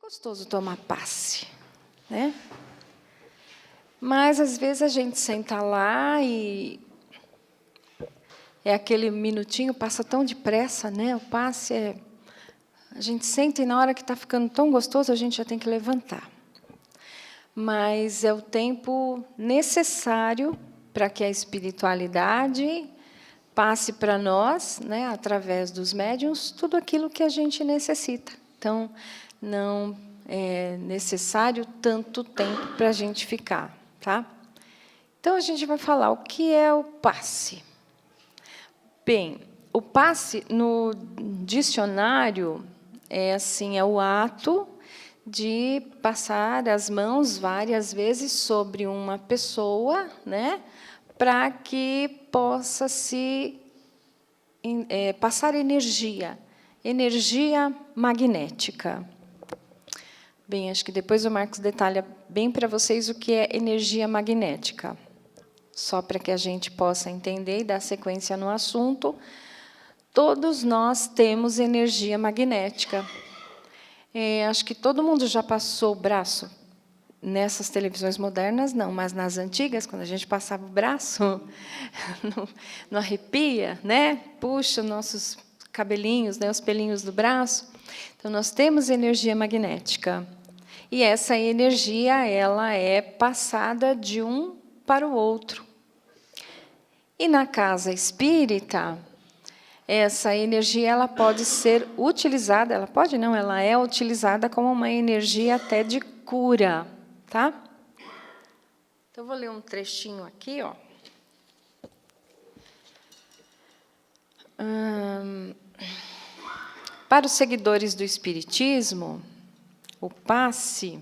gostoso tomar passe, né? Mas, às vezes, a gente senta lá e é aquele minutinho, passa tão depressa, né? O passe é... A gente senta e, na hora que está ficando tão gostoso, a gente já tem que levantar. Mas é o tempo necessário para que a espiritualidade passe para nós, né, através dos médiuns, tudo aquilo que a gente necessita. Então, não é necessário tanto tempo para a gente ficar, tá? Então, a gente vai falar o que é o passe. Bem, o passe, no dicionário, é o ato de passar as mãos várias vezes sobre uma pessoa, né, para que possa se passar energia magnética. Bem, acho que depois o Marcos detalha bem para vocês o que é energia magnética, só para que a gente possa entender e dar sequência no assunto. Todos nós temos energia magnética. Acho que todo mundo já passou o braço. Nessas televisões modernas, não, mas nas antigas, quando a gente passava o braço, não arrepia, né? Puxa nossos cabelinhos, né, os pelinhos do braço. Então, nós temos energia magnética. E essa energia ela é passada de um para o outro. E na casa espírita, essa energia ela pode ser utilizada, ela pode não, ela é utilizada como uma energia até de cura. Tá? Então, eu vou ler um trechinho aqui, ó. Para os seguidores do Espiritismo, o passe,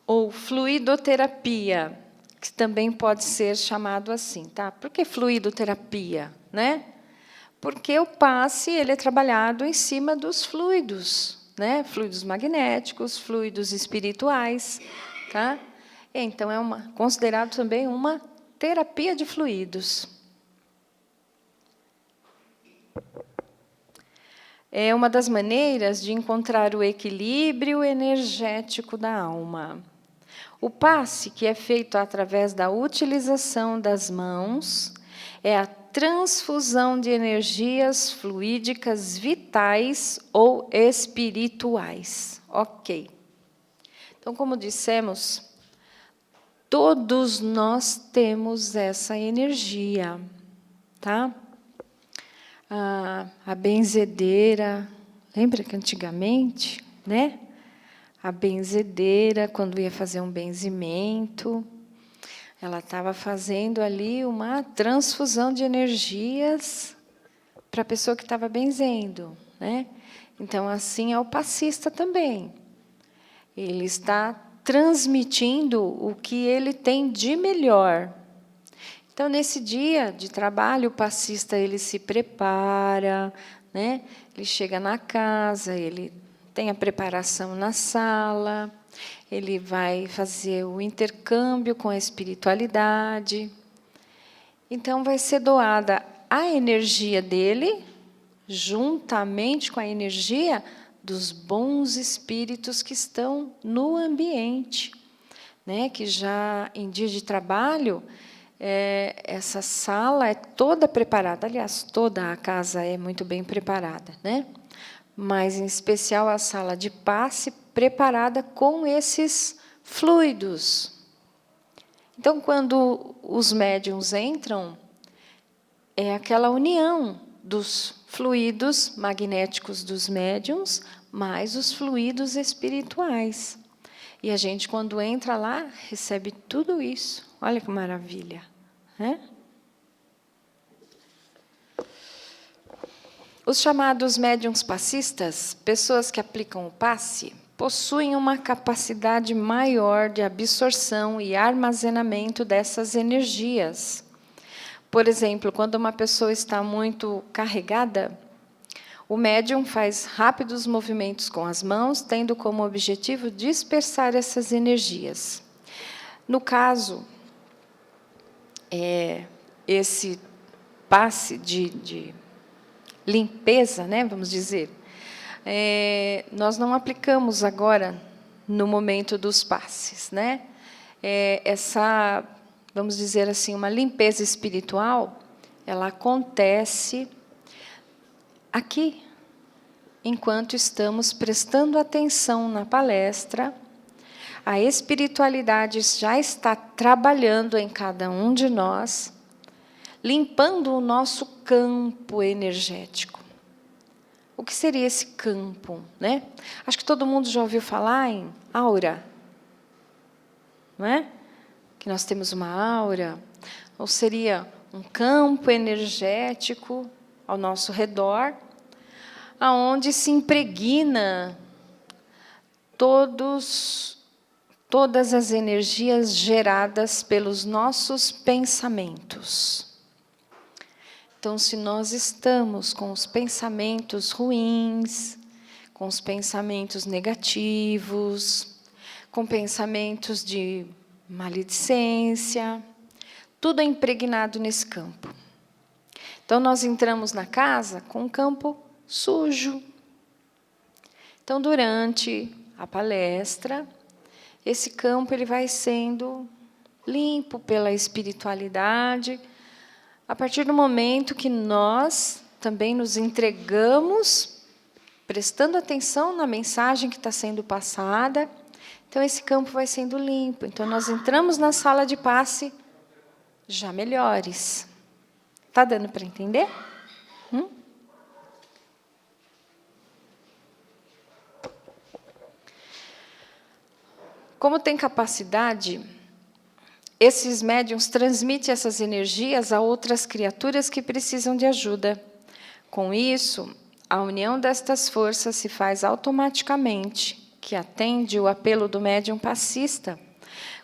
ou fluidoterapia, que também pode ser chamado assim, tá? Por que fluidoterapia, né? Porque o passe ele é trabalhado em cima dos fluidos, né? Fluidos magnéticos, fluidos espirituais, tá? Então é considerado também uma terapia de fluidos. É uma das maneiras de encontrar o equilíbrio energético da alma. O passe, que é feito através da utilização das mãos, é a transfusão de energias fluídicas vitais ou espirituais. Ok. Então, como dissemos, todos nós temos essa energia, tá? A benzedeira, lembra que antigamente, né? A benzedeira, quando ia fazer um benzimento, ela estava fazendo ali uma transfusão de energias para a pessoa que estava benzendo, né? Então, assim é o passista também. Ele está transmitindo o que ele tem de melhor. Então, nesse dia de trabalho, o passista ele se prepara, né? Ele chega na casa, ele tem a preparação na sala, ele vai fazer o intercâmbio com a espiritualidade. Então, vai ser doada a energia dele, juntamente com a energia dos bons espíritos que estão no ambiente, né? Que já em dia de trabalho, essa sala é toda preparada. Aliás, toda a casa é muito bem preparada, né? Mas, em especial, a sala de passe preparada com esses fluidos. Então, quando os médiuns entram, é aquela união dos fluidos magnéticos dos médiuns, mais os fluidos espirituais. E a gente, quando entra lá, recebe tudo isso. Olha que maravilha, né? Os chamados médiuns passistas, pessoas que aplicam o passe, possuem uma capacidade maior de absorção e armazenamento dessas energias. Por exemplo, quando uma pessoa está muito carregada, o médium faz rápidos movimentos com as mãos, tendo como objetivo dispersar essas energias. No caso, esse passe de limpeza, né, vamos dizer, nós não aplicamos agora no momento dos passes, né? Essa, vamos dizer assim, uma limpeza espiritual, ela acontece aqui, enquanto estamos prestando atenção na palestra. A espiritualidade já está trabalhando em cada um de nós, limpando o nosso campo energético. O que seria esse campo, né? Acho que todo mundo já ouviu falar em aura, não é? Que nós temos uma aura, ou seria um campo energético ao nosso redor, aonde se impregna todas as energias geradas pelos nossos pensamentos. Então, se nós estamos com os pensamentos ruins, com os pensamentos negativos, com pensamentos de maledicência, tudo é impregnado nesse campo. Então, nós entramos na casa com um campo sujo. Então, durante a palestra, esse campo ele vai sendo limpo pela espiritualidade, a partir do momento que nós também nos entregamos, prestando atenção na mensagem que está sendo passada. Então, esse campo vai sendo limpo. Então, nós entramos na sala de passe já melhores. Está dando para entender? Como tem capacidade, esses médiuns transmitem essas energias a outras criaturas que precisam de ajuda. Com isso, a união destas forças se faz automaticamente, que atende o apelo do médium passista,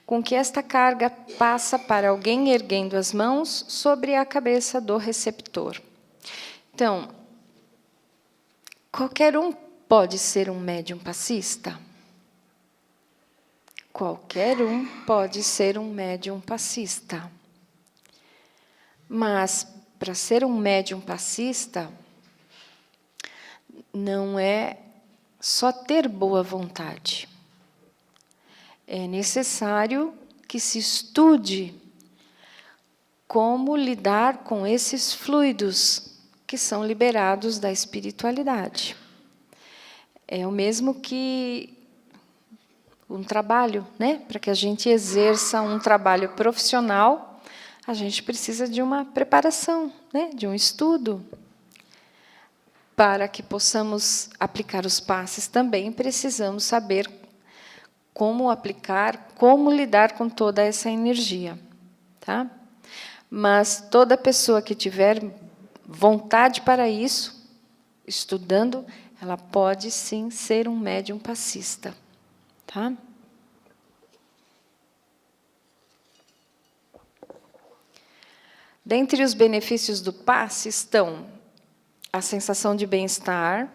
com que esta carga passa para alguém erguendo as mãos sobre a cabeça do receptor. Então, qualquer um pode ser um médium passista? Qualquer um pode ser um médium passista. Mas, para ser um médium passista, não é só ter boa vontade. É necessário que se estude como lidar com esses fluidos que são liberados da espiritualidade. É o mesmo que um trabalho, né? Para que a gente exerça um trabalho profissional, a gente precisa de uma preparação, né? De um estudo. Para que possamos aplicar os passes também, precisamos saber como aplicar, como lidar com toda essa energia. Tá? Mas toda pessoa que tiver vontade para isso, estudando, ela pode sim ser um médium passista. Tá? Dentre os benefícios do passe estão a sensação de bem-estar,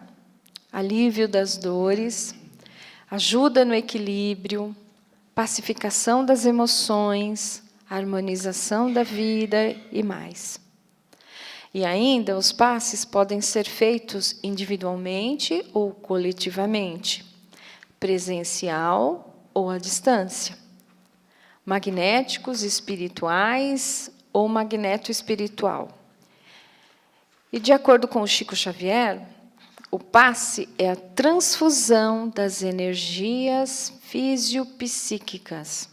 alívio das dores, ajuda no equilíbrio, pacificação das emoções, harmonização da vida e mais. E ainda, os passes podem ser feitos individualmente ou coletivamente, presencial ou à distância, magnéticos, espirituais ou magneto-espiritual. E, de acordo com o Chico Xavier, o passe é a transfusão das energias fisiopsíquicas,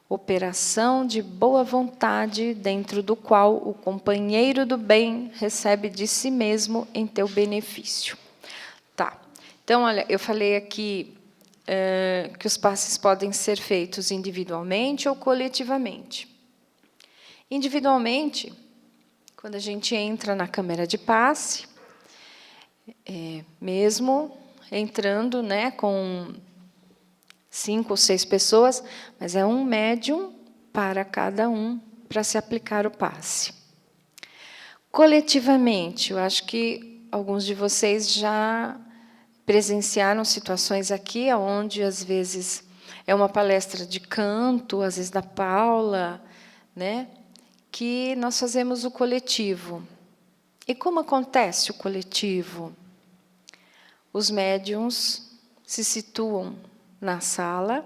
operação de boa vontade dentro do qual o companheiro do bem recebe de si mesmo em teu benefício. Tá. Então, olha, eu falei aqui que os passes podem ser feitos individualmente ou coletivamente. Individualmente, quando a gente entra na câmara de passe, mesmo entrando, né, com 5 ou 6 pessoas, mas é um médium para cada um, para se aplicar o passe. Coletivamente, eu acho que alguns de vocês já presenciaram situações aqui, onde, às vezes, é uma palestra de canto, às vezes da Paula, né, que nós fazemos o coletivo. E como acontece o coletivo? os médiuns se situam na sala,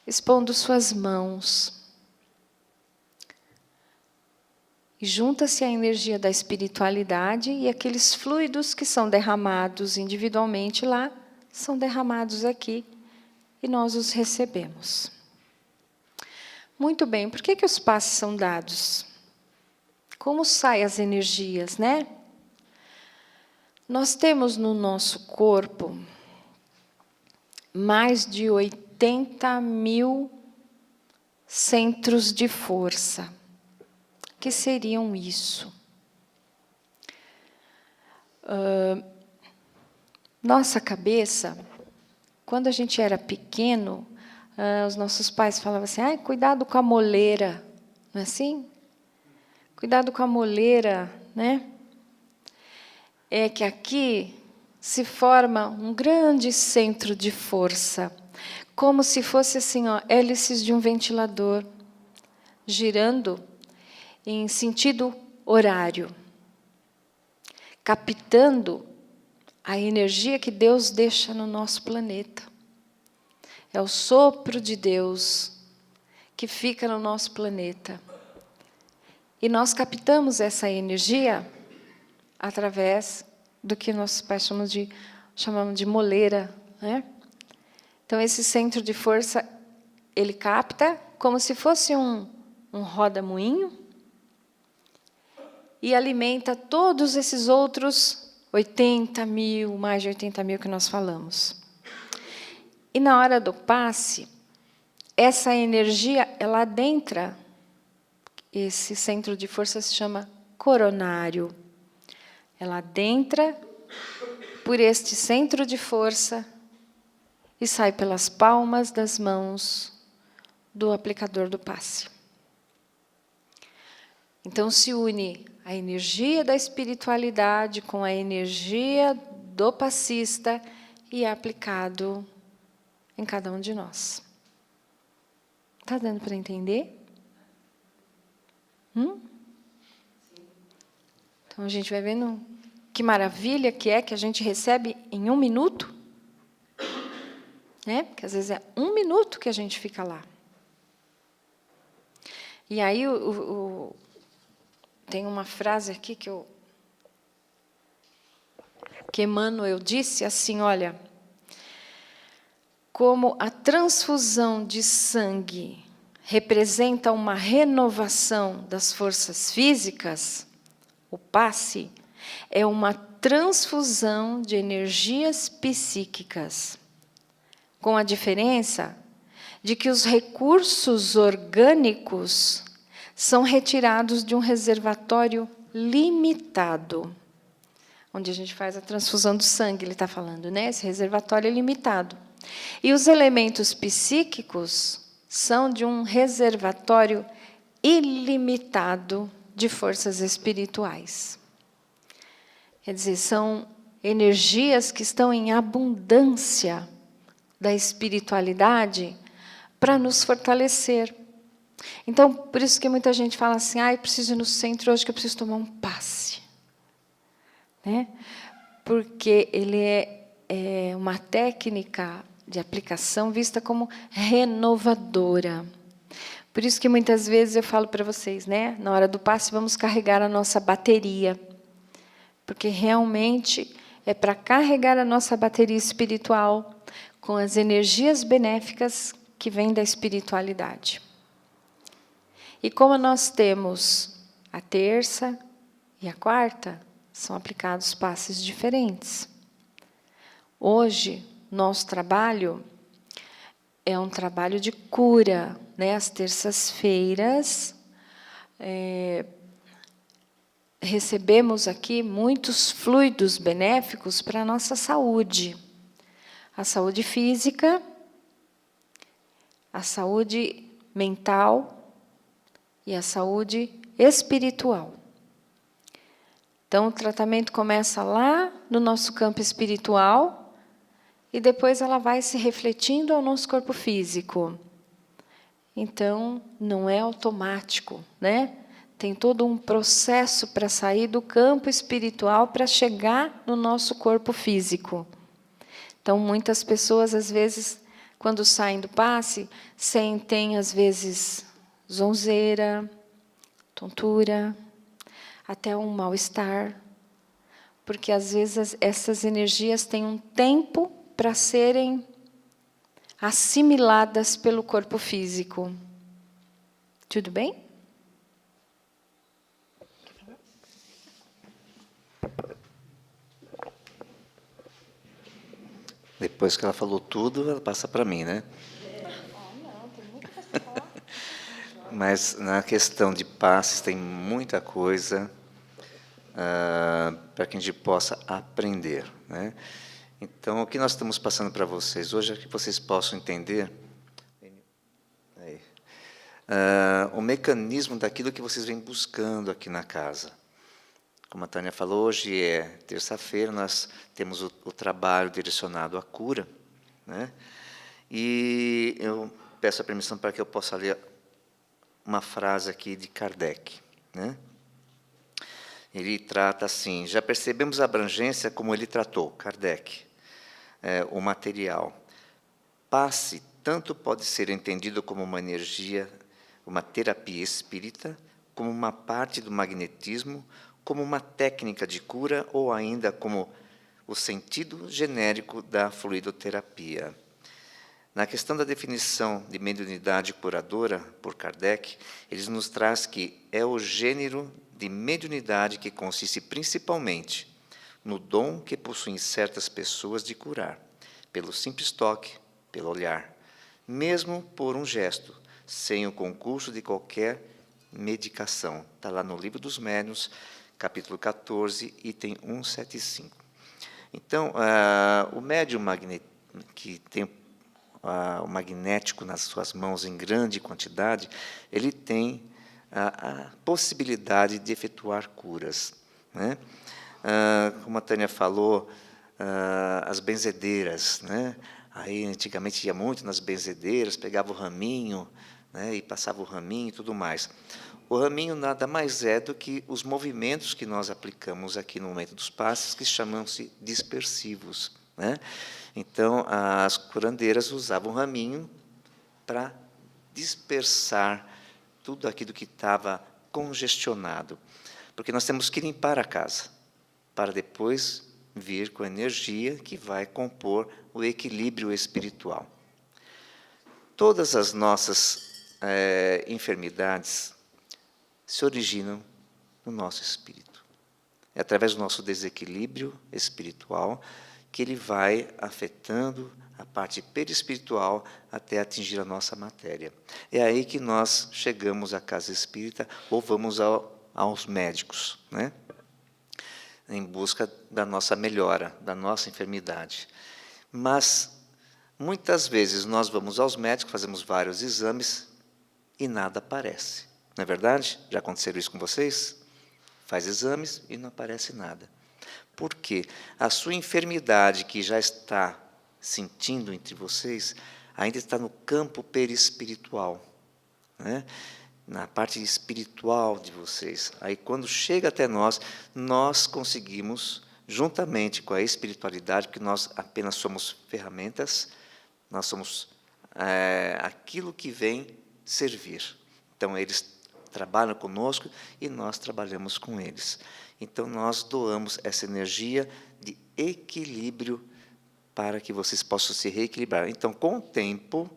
expondo suas mãos. E junta-se a energia da espiritualidade e aqueles fluidos que são derramados individualmente lá, são derramados aqui e nós os recebemos. Muito bem, por que os passes são dados? Como saem as energias, né? Nós temos no nosso corpo mais de 80 mil centros de força. O que seriam isso? Nossa cabeça, quando a gente era pequeno, os nossos pais falavam assim, cuidado com a moleira, não é assim? Cuidado com a moleira, né? É que aqui se forma um grande centro de força, como se fosse assim, hélices de um ventilador, girando em sentido horário, captando a energia que Deus deixa no nosso planeta. É o sopro de Deus que fica no nosso planeta. E nós captamos essa energia através do que nossos pais chamamos de moleira, né? Então, esse centro de força, ele capta como se fosse um roda-moinho, e alimenta todos esses outros 80 mil, mais de 80 mil que nós falamos. E na hora do passe, essa energia, ela adentra, esse centro de força se chama coronário. Ela adentra por este centro de força e sai pelas palmas das mãos do aplicador do passe. Então, se une a energia da espiritualidade com a energia do passista e é aplicado em cada um de nós. Está dando para entender? Então, a gente vai vendo que maravilha que a gente recebe em 1 minuto. Né? Porque, às vezes, é 1 minuto que a gente fica lá. E aí, tem uma frase aqui que Emmanuel disse assim, olha, como a transfusão de sangue representa uma renovação das forças físicas, o passe é uma transfusão de energias psíquicas, com a diferença de que os recursos orgânicos são retirados de um reservatório limitado, onde a gente faz a transfusão do sangue, ele está falando, né? Esse reservatório é limitado. E os elementos psíquicos são de um reservatório ilimitado de forças espirituais. Quer dizer, são energias que estão em abundância da espiritualidade para nos fortalecer. Então, por isso que muita gente fala assim, eu preciso ir no centro hoje que eu preciso tomar um passe. Né? Porque ele é uma técnica de aplicação vista como renovadora. Por isso que muitas vezes eu falo para vocês, né? Na hora do passe, vamos carregar a nossa bateria. Porque realmente é para carregar a nossa bateria espiritual com as energias benéficas que vêm da espiritualidade. E como nós temos a terça e a quarta, são aplicados passes diferentes. Hoje, nosso trabalho é um trabalho de cura, né? Às terças-feiras, recebemos aqui muitos fluidos benéficos para a nossa saúde. A saúde física, a saúde mental e a saúde espiritual. Então, o tratamento começa lá no nosso campo espiritual e depois ela vai se refletindo ao nosso corpo físico. Então, não é automático, né? Tem todo um processo para sair do campo espiritual para chegar no nosso corpo físico. Então, muitas pessoas, às vezes, quando saem do passe, sentem, às vezes, zonzeira, tontura, até um mal-estar, porque, às vezes, essas energias têm um tempo para serem assimiladas pelo corpo físico. Tudo bem? Depois que ela falou tudo, ela passa para mim, né? Não, tem muita coisa para falar. Mas na questão de passes tem muita coisa para que a gente possa aprender, né? Então, o que nós estamos passando para vocês hoje é que vocês possam entender o mecanismo daquilo que vocês vêm buscando aqui na casa. Como a Tânia falou, hoje é terça-feira, nós temos o trabalho direcionado à cura, né? E eu peço a permissão para que eu possa ler uma frase aqui de Kardec, né? Ele trata assim: já percebemos a abrangência como ele tratou, Kardec, o material. Passe tanto pode ser entendido como uma energia, uma terapia espírita, como uma parte do magnetismo, como uma técnica de cura ou ainda como o sentido genérico da fluidoterapia. Na questão da definição de mediunidade curadora, por Kardec, ele nos traz que é o gênero de mediunidade que consiste principalmente no dom que possuem certas pessoas de curar, pelo simples toque, pelo olhar, mesmo por um gesto, sem o concurso de qualquer medicação. Está lá no Livro dos Médiuns, capítulo 14, item 175. Então, o médium que tem o magnético nas suas mãos em grande quantidade, ele tem a possibilidade de efetuar curas, né? Como a Tânia falou, as benzedeiras, né? Aí, antigamente, ia muito nas benzedeiras, pegava o raminho, né, e passava o raminho e tudo mais. O raminho nada mais é do que os movimentos que nós aplicamos aqui no momento dos passes, que chamam-se dispersivos, né? Então, as curandeiras usavam o raminho para dispersar tudo aquilo que estava congestionado. Porque nós temos que limpar a casa, para depois vir com a energia que vai compor o equilíbrio espiritual. Todas as nossas enfermidades se originam no nosso espírito. É através do nosso desequilíbrio espiritual que ele vai afetando a parte perispiritual até atingir a nossa matéria. É aí que nós chegamos à casa espírita ou vamos aos médicos, né? Em busca da nossa melhora, da nossa enfermidade. Mas, muitas vezes, nós vamos aos médicos, fazemos vários exames e nada aparece. Não é verdade? Já aconteceu isso com vocês? Faz exames e não aparece nada. Por quê? A sua enfermidade que já está sentindo entre vocês ainda está no campo perispiritual, né? Na parte espiritual de vocês. Aí, quando chega até nós, nós conseguimos, juntamente com a espiritualidade, porque nós apenas somos ferramentas, nós somos aquilo que vem servir. Então, eles trabalham conosco e nós trabalhamos com eles. Então, nós doamos essa energia de equilíbrio para que vocês possam se reequilibrar. Então, com o tempo,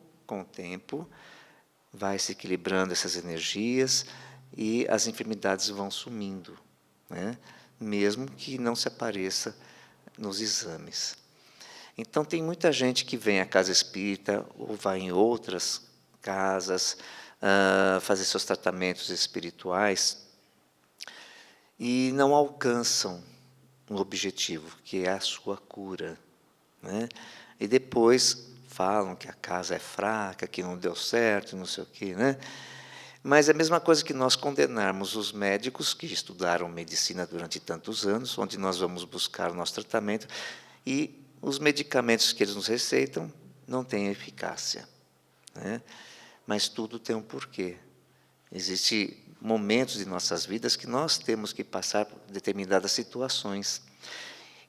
vai se equilibrando essas energias e as enfermidades vão sumindo, né? Mesmo que não se apareça nos exames. Então, tem muita gente que vem à casa espírita ou vai em outras casas fazer seus tratamentos espirituais e não alcançam um objetivo, que é a sua cura, né? E depois falam que a casa é fraca, que não deu certo, não sei o quê, né? Mas é a mesma coisa que nós condenarmos os médicos que estudaram medicina durante tantos anos, onde nós vamos buscar o nosso tratamento, e os medicamentos que eles nos receitam não têm eficácia, né? Mas tudo tem um porquê. Existe momentos de nossas vidas que nós temos que passar por determinadas situações.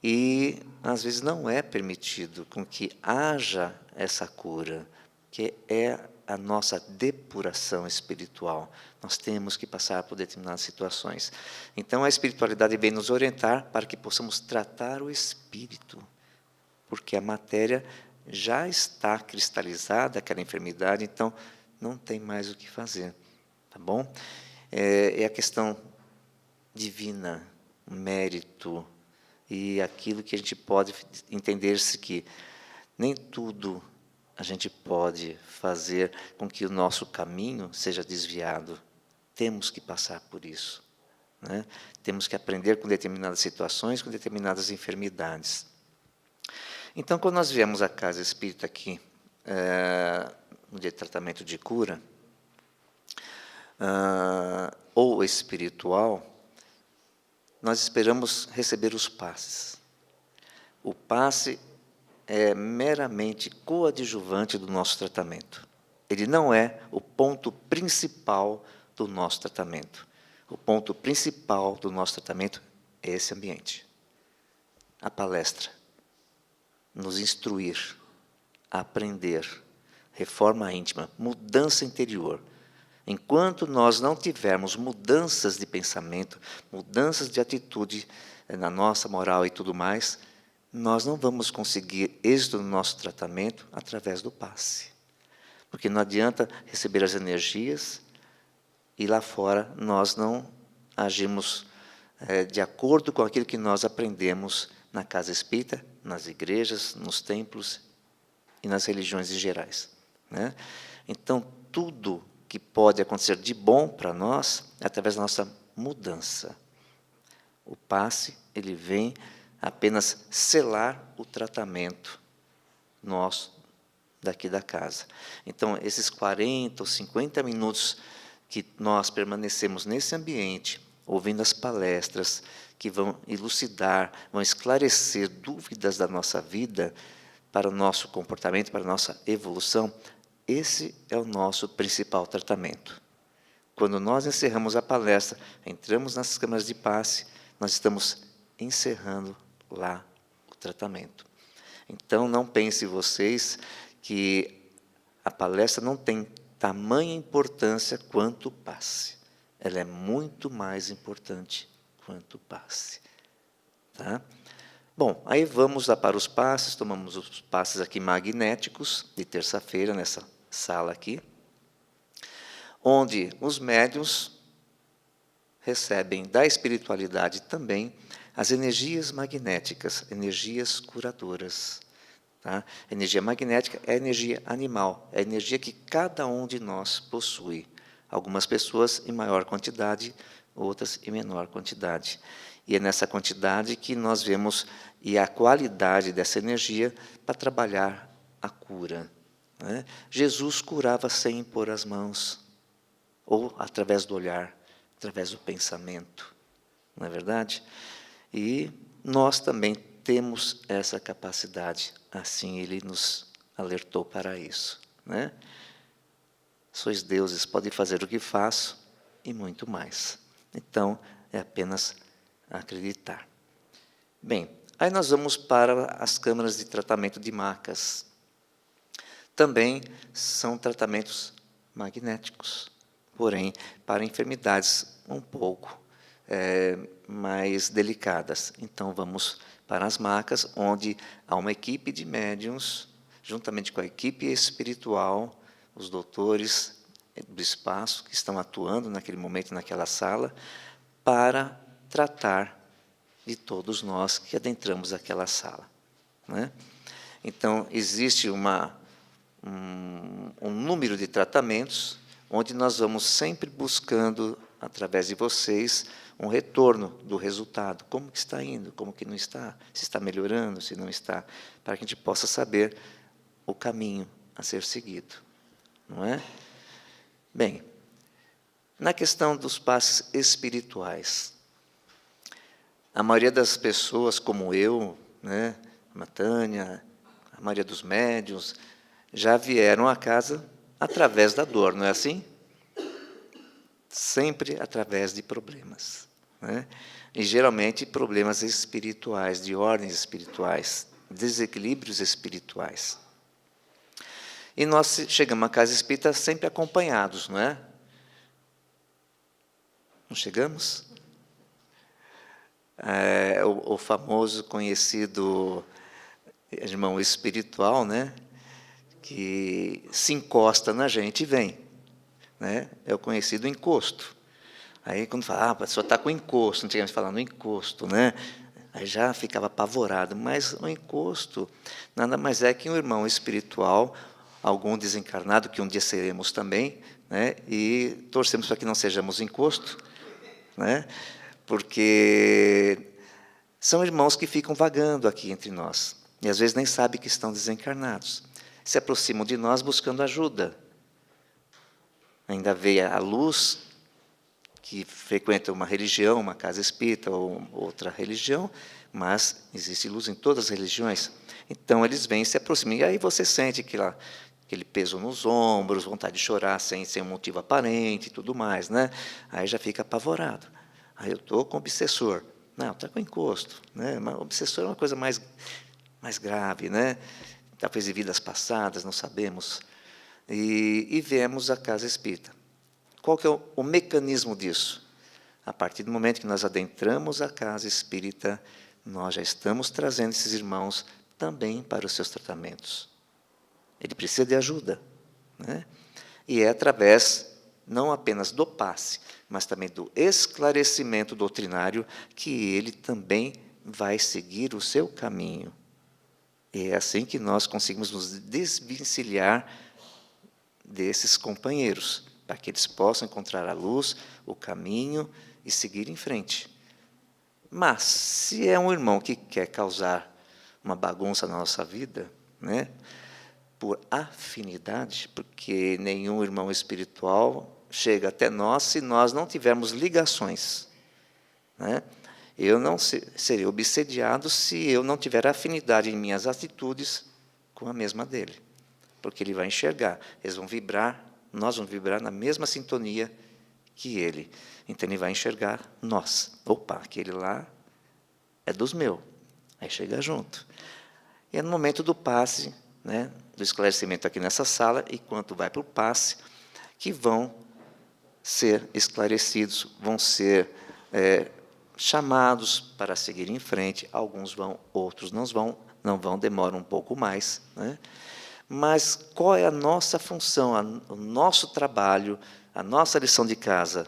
E, às vezes, não é permitido com que haja essa cura, que é a nossa depuração espiritual. Nós temos que passar por determinadas situações. Então, a espiritualidade vem nos orientar para que possamos tratar o espírito, porque a matéria já está cristalizada, aquela enfermidade, então não tem mais o que fazer. Tá bom? É a questão divina, o mérito, e aquilo que a gente pode entender-se que nem tudo a gente pode fazer com que o nosso caminho seja desviado. Temos que passar por isso, né? Temos que aprender com determinadas situações, com determinadas enfermidades. Então, quando nós viemos à Casa Espírita aqui, no dia de tratamento de cura, ou espiritual, nós esperamos receber os passes. O passe é meramente coadjuvante do nosso tratamento. Ele não é o ponto principal do nosso tratamento. O ponto principal do nosso tratamento é esse ambiente. A palestra. Nos instruir, aprender, reforma íntima, mudança interior. Enquanto nós não tivermos mudanças de pensamento, mudanças de atitude na nossa moral e tudo mais, nós não vamos conseguir êxito no nosso tratamento através do passe. Porque não adianta receber as energias e lá fora nós não agimos de acordo com aquilo que nós aprendemos na casa espírita, nas igrejas, nos templos e nas religiões em gerais, né? Então, tudo que pode acontecer de bom para nós é através da nossa mudança. O passe, ele vem apenas selar o tratamento nosso daqui da casa. Então, esses 40 ou 50 minutos que nós permanecemos nesse ambiente, ouvindo as palestras que vão elucidar, vão esclarecer dúvidas da nossa vida para o nosso comportamento, para a nossa evolução, esse é o nosso principal tratamento. Quando nós encerramos a palestra, entramos nas câmaras de passe, nós estamos encerrando lá o tratamento. Então, não pensem vocês que a palestra não tem tamanha importância quanto o passe. Ela é muito mais importante quanto o passe. Tá? Bom, aí vamos lá para os passes, tomamos os passes aqui magnéticos, de terça-feira, nessa sala aqui, onde os médiuns recebem da espiritualidade também as energias magnéticas, energias curadoras. Tá? A energia magnética é a energia animal, é a energia que cada um de nós possui. Algumas pessoas em maior quantidade, outras em menor quantidade. E é nessa quantidade que nós vemos e a qualidade dessa energia para trabalhar a cura, né? Jesus curava sem impor as mãos, ou através do olhar, através do pensamento, não é verdade? E nós também temos essa capacidade, assim ele nos alertou para isso, né? Sois deuses, podem fazer o que faço e muito mais. Então, é apenas acreditar. Bem, aí nós vamos para as câmaras de tratamento de macas. Também são tratamentos magnéticos, porém, para enfermidades um pouco mais delicadas. Então, vamos para as macas, onde há uma equipe de médiuns, juntamente com a equipe espiritual, os doutores do espaço, que estão atuando naquele momento, naquela sala, para tratar de todos nós que adentramos aquela sala, né? Então, existe um número de tratamentos, onde nós vamos sempre buscando, através de vocês, um retorno do resultado. Como que está indo, como que não está, se está melhorando, se não está, para que a gente possa saber o caminho a ser seguido, não é? Bem, na questão dos passes espirituais, a maioria das pessoas, como eu, né, a Tânia, a maioria dos médiuns, já vieram à casa através da dor, não é assim? sempre através de problemas, né? E geralmente problemas espirituais, de ordens espirituais, desequilíbrios espirituais. E nós chegamos à casa espírita sempre acompanhados, não é? Não chegamos? O famoso, conhecido irmão espiritual, né? Que se encosta na gente e vem, né? É o conhecido encosto. Aí, quando fala, a pessoa está com encosto, antigamente falando no encosto, né? Aí já ficava apavorado. Mas o encosto nada mais é que um irmão espiritual, algum desencarnado, que um dia seremos também, né? E torcemos para que não sejamos encosto, né? Porque são irmãos que ficam vagando aqui entre nós, e às vezes nem sabem que estão desencarnados. Se aproximam de nós buscando ajuda. Ainda vê a luz, que frequenta uma religião, uma casa espírita ou outra religião, mas existe luz em todas as religiões. Então, eles vêm e se aproximam. E aí você sente aquele peso nos ombros, vontade de chorar sem um motivo aparente e tudo mais, né? Aí já fica apavorado. Aí eu estou com obsessor. Não, está com encosto, né? Mas obsessor é uma coisa mais grave, né? Talvez de vidas passadas, não sabemos. E viemos à casa espírita. Qual que é o mecanismo disso? A partir do momento que nós adentramos a casa espírita, nós já estamos trazendo esses irmãos também para os seus tratamentos. Ele precisa de ajuda, né? E é através, não apenas do passe, mas também do esclarecimento doutrinário, que ele também vai seguir o seu caminho. E é assim que nós conseguimos nos desvencilhar desses companheiros, para que eles possam encontrar a luz, o caminho e seguir em frente. Mas, se é um irmão que quer causar uma bagunça na nossa vida, né, por afinidade, porque nenhum irmão espiritual chega até nós se nós não tivermos ligações, né? Eu não serei obsediado se eu não tiver afinidade em minhas atitudes com a mesma dele, porque ele vai enxergar, eles vão vibrar, nós vamos vibrar na mesma sintonia que ele. Então, ele vai enxergar nós. Opa, aquele lá é dos meus. Aí chega junto. E é no momento do passe, né, do esclarecimento aqui nessa sala, e quando vai para o passe, que vão ser esclarecidos, vão ser chamados para seguir em frente. Alguns vão, outros não vão, demoram um pouco mais, né? Mas qual é a nossa função, o nosso trabalho, a nossa lição de casa,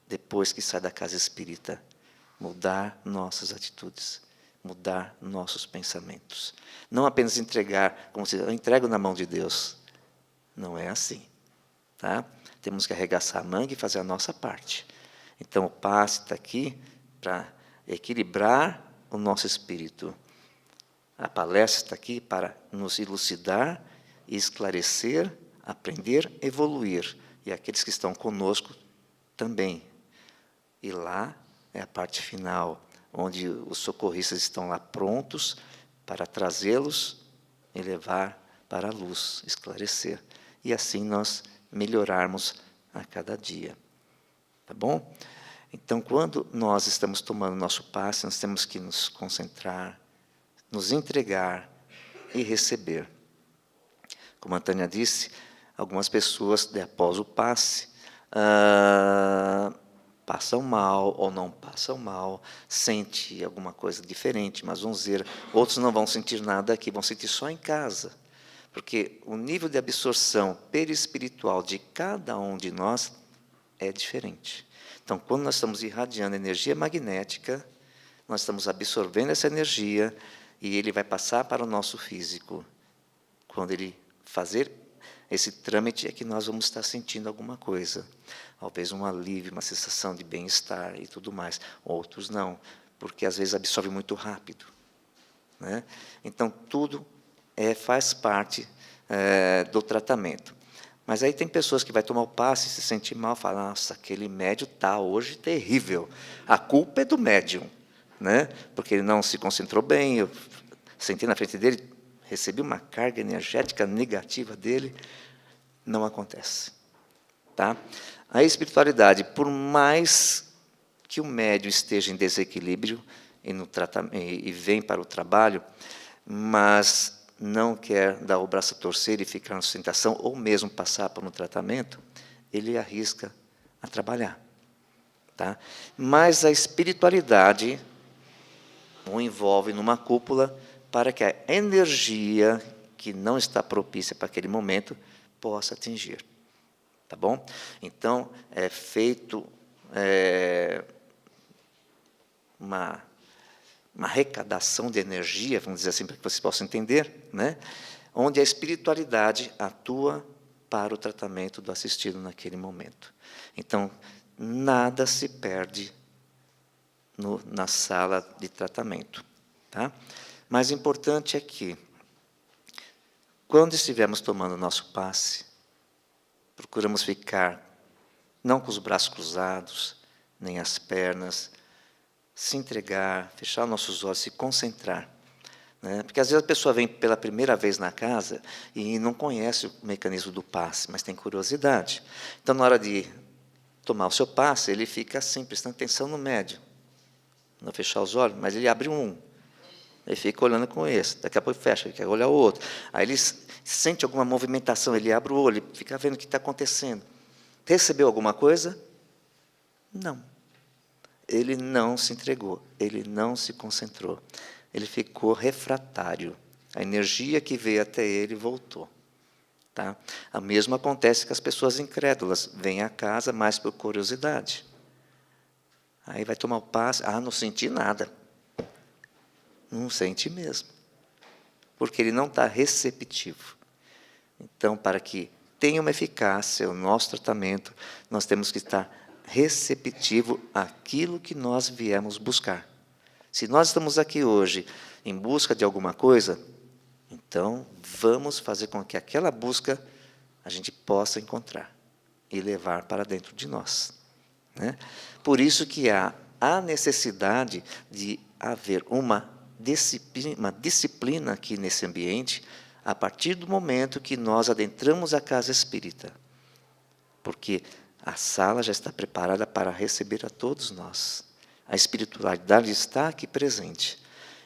depois que sai da casa espírita? Mudar nossas atitudes, mudar nossos pensamentos. Não apenas entregar, como se eu entrego na mão de Deus. Não é assim, tá? Temos que arregaçar a manga e fazer a nossa parte. Então, o passe está aqui para equilibrar o nosso espírito. A palestra está aqui para nos elucidar, esclarecer, aprender, evoluir. E aqueles que estão conosco também. E lá é a parte final, onde os socorristas estão lá prontos para trazê-los e levar para a luz, esclarecer. E assim nós melhorarmos a cada dia. Tá bom? Então, quando nós estamos tomando nosso passe, nós temos que nos concentrar, nos entregar e receber. Como a Tânia disse, algumas pessoas, após o passe, passam mal ou não passam mal, sentem alguma coisa diferente, mas vão dizer, outros não vão sentir nada aqui, vão sentir só em casa. Porque o nível de absorção perispiritual de cada um de nós é diferente. Então, quando nós estamos irradiando energia magnética, nós estamos absorvendo essa energia e ele vai passar para o nosso físico. Quando ele fazer esse trâmite, é que nós vamos estar sentindo alguma coisa. Talvez um alívio, uma sensação de bem-estar e tudo mais. Outros não, porque às vezes absorve muito rápido, né? Então, tudo faz parte do tratamento. Mas aí tem pessoas que vai tomar o passe e se sentir mal, falar, nossa, aquele médium está hoje terrível. A culpa é do médium, né? Porque ele não se concentrou bem, eu sentei na frente dele, recebi uma carga energética negativa dele. Não acontece. tá? A espiritualidade, por mais que o médium esteja em desequilíbrio e vem para o trabalho, mas não quer dar o braço a torcer e ficar na sustentação, ou mesmo passar por um tratamento, ele arrisca a trabalhar. Tá? Mas a espiritualidade o envolve numa cúpula para que a energia que não está propícia para aquele momento possa atingir. Tá bom? Então, é feito uma arrecadação de energia, vamos dizer assim, para que vocês possam entender, né? Onde a espiritualidade atua para o tratamento do assistido naquele momento. Então, nada se perde na sala de tratamento. Tá? Mas o importante é que, quando estivermos tomando o nosso passe, procuramos ficar, não com os braços cruzados, nem as pernas, se entregar, fechar nossos olhos, se concentrar. Né? Porque, às vezes, a pessoa vem pela primeira vez na casa e não conhece o mecanismo do passe, mas tem curiosidade. Então, na hora de tomar o seu passe, ele fica assim, prestando atenção no médium. Não fechar os olhos, mas ele abre um. Ele fica olhando com esse. Daqui a pouco fecha, ele quer olhar o outro. Aí ele sente alguma movimentação, ele abre o olho, ele fica vendo o que está acontecendo. Recebeu alguma coisa? Não. Ele não se entregou, ele não se concentrou. Ele ficou refratário. A energia que veio até ele voltou. Tá? O mesmo acontece com as pessoas incrédulas. Vêm à casa mais por curiosidade. Aí vai tomar o passe. Não senti nada. Não sente mesmo. Porque ele não está receptivo. Então, para que tenha uma eficácia o nosso tratamento, nós temos que estar receptivo àquilo que nós viemos buscar. Se nós estamos aqui hoje em busca de alguma coisa, então vamos fazer com que aquela busca a gente possa encontrar e levar para dentro de nós. Né? Por isso que há a necessidade de haver uma disciplina aqui nesse ambiente, a partir do momento que nós adentramos a casa espírita. Porque a sala já está preparada para receber a todos nós. A espiritualidade está aqui presente.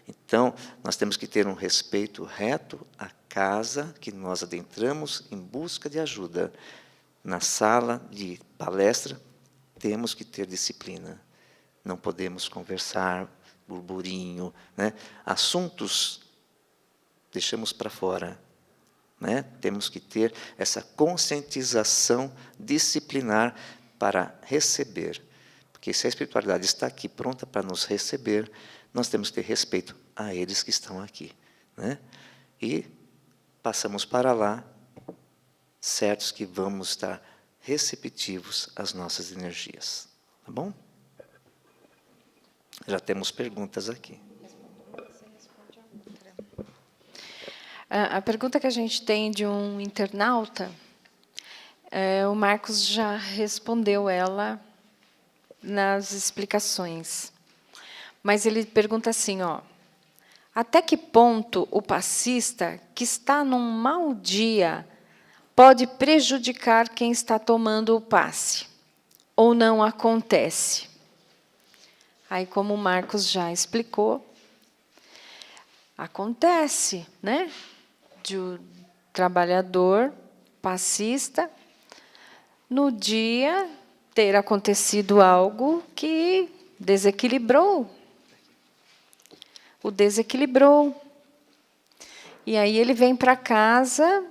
Então, nós temos que ter um respeito reto à casa que nós adentramos em busca de ajuda. Na sala de palestra, temos que ter disciplina. Não podemos conversar, burburinho, né? Assuntos deixamos para fora. Né? Temos que ter essa conscientização disciplinar para receber. Porque se a espiritualidade está aqui pronta para nos receber, nós temos que ter respeito a eles que estão aqui. Né? E passamos para lá, certos que vamos estar receptivos às nossas energias. Tá bom? Já temos perguntas aqui. A pergunta que a gente tem de um internauta, o Marcos já respondeu ela nas explicações. Mas ele pergunta assim, até que ponto o passista, que está num mau dia, pode prejudicar quem está tomando o passe? Ou não acontece? Aí, como o Marcos já explicou, acontece, né? De o trabalhador passista, no dia, ter acontecido algo que o desequilibrou. E aí ele vem para casa,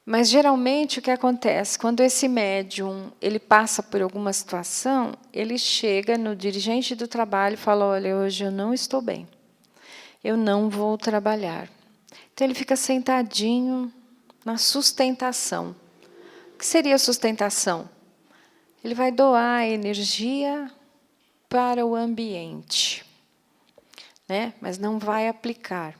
mas geralmente o que acontece? Quando esse médium ele passa por alguma situação, ele chega no dirigente do trabalho e fala, olha, hoje eu não estou bem, eu não vou trabalhar. Então ele fica sentadinho na sustentação. O que seria sustentação? Ele vai doar energia para o ambiente, né? Mas não vai aplicar.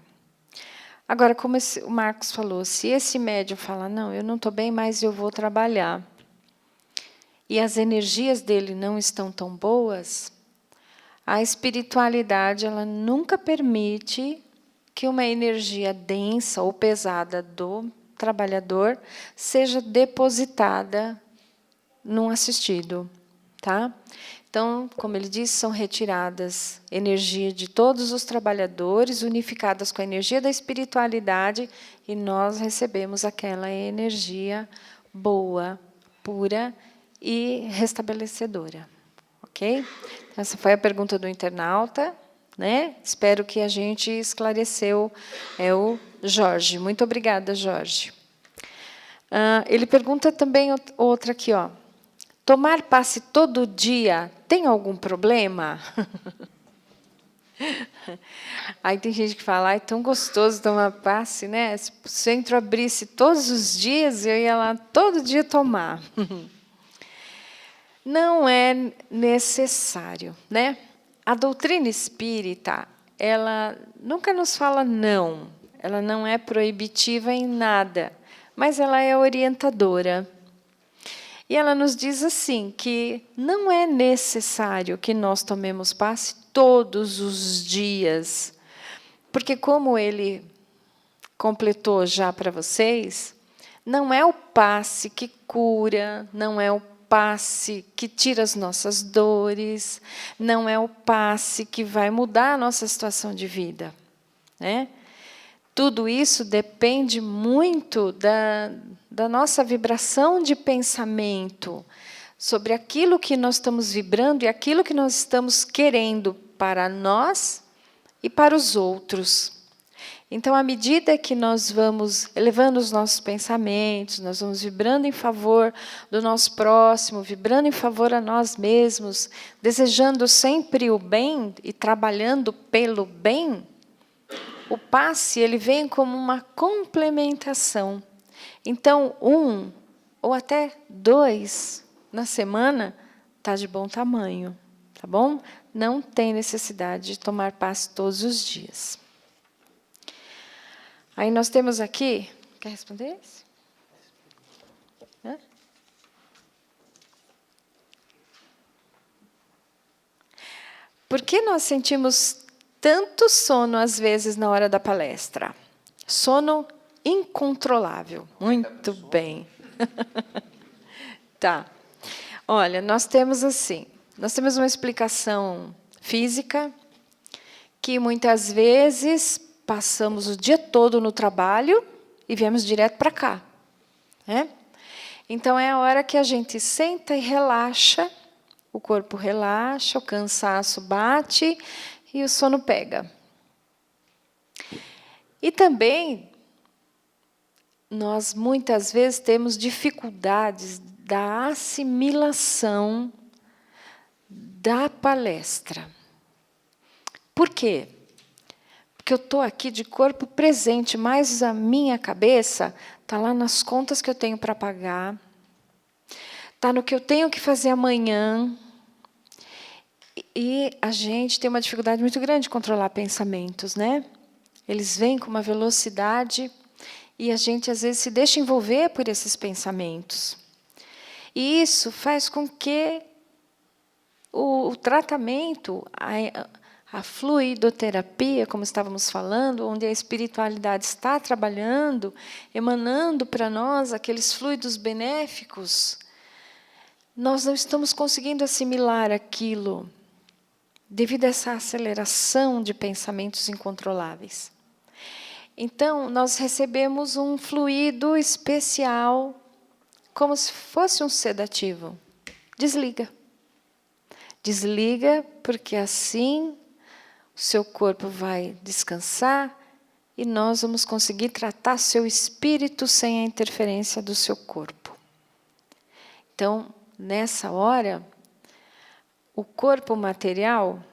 Agora, como o Marcos falou, se esse médium fala, não, eu não estou bem, mas eu vou trabalhar, e as energias dele não estão tão boas, a espiritualidade ela nunca permite que uma energia densa ou pesada do trabalhador seja depositada num assistido, tá? Então, como ele disse, são retiradas energia de todos os trabalhadores, unificadas com a energia da espiritualidade, e nós recebemos aquela energia boa, pura e restabelecedora. Ok? Essa foi a pergunta do internauta, né? Espero que a gente esclareceu. É o Jorge. Muito obrigada, Jorge. Ele pergunta também outra aqui, ó. Tomar passe todo dia tem algum problema? Aí tem gente que fala, é tão gostoso tomar passe, né? Se o centro abrisse todos os dias, eu ia lá todo dia tomar. Não é necessário, né? A doutrina espírita, ela nunca nos fala não. Ela não é proibitiva em nada, mas ela é orientadora. E ela nos diz assim, que não é necessário que nós tomemos passe todos os dias, porque como ele completou já para vocês, não é o passe que cura, não é o passe que tira as nossas dores, não é o passe que vai mudar a nossa situação de vida, né? Tudo isso depende muito da nossa vibração de pensamento, sobre aquilo que nós estamos vibrando e aquilo que nós estamos querendo para nós e para os outros. Então, à medida que nós vamos elevando os nossos pensamentos, nós vamos vibrando em favor do nosso próximo, vibrando em favor a nós mesmos, desejando sempre o bem e trabalhando pelo bem, o passe ele vem como uma complementação. Então, 1 ou até 2 na semana está de bom tamanho, tá bom? Não tem necessidade de tomar passe todos os dias. Aí nós temos aqui, quer responder esse? Hã? Por que nós sentimos tanto sono, às vezes, na hora da palestra? Sono incontrolável. Muito bem. Tá. Olha, nós temos uma explicação física, que muitas vezes passamos o dia todo no trabalho e viemos direto para cá, né? Então, é a hora que a gente senta e relaxa, o corpo relaxa, o cansaço bate e o sono pega. E também, nós muitas vezes temos dificuldades da assimilação da palestra. Por quê? Porque eu estou aqui de corpo presente, mas a minha cabeça está lá nas contas que eu tenho para pagar, está no que eu tenho que fazer amanhã. E a gente tem uma dificuldade muito grande de controlar pensamentos, né? Eles vêm com uma velocidade e a gente, às vezes, se deixa envolver por esses pensamentos. E isso faz com que o tratamento, a fluidoterapia, como estávamos falando, onde a espiritualidade está trabalhando, emanando para nós aqueles fluidos benéficos, nós não estamos conseguindo assimilar aquilo devido a essa aceleração de pensamentos incontroláveis. Então, nós recebemos um fluido especial, como se fosse um sedativo. Desliga. Desliga, porque assim o seu corpo vai descansar e nós vamos conseguir tratar seu espírito sem a interferência do seu corpo. Então, nessa hora, o corpo material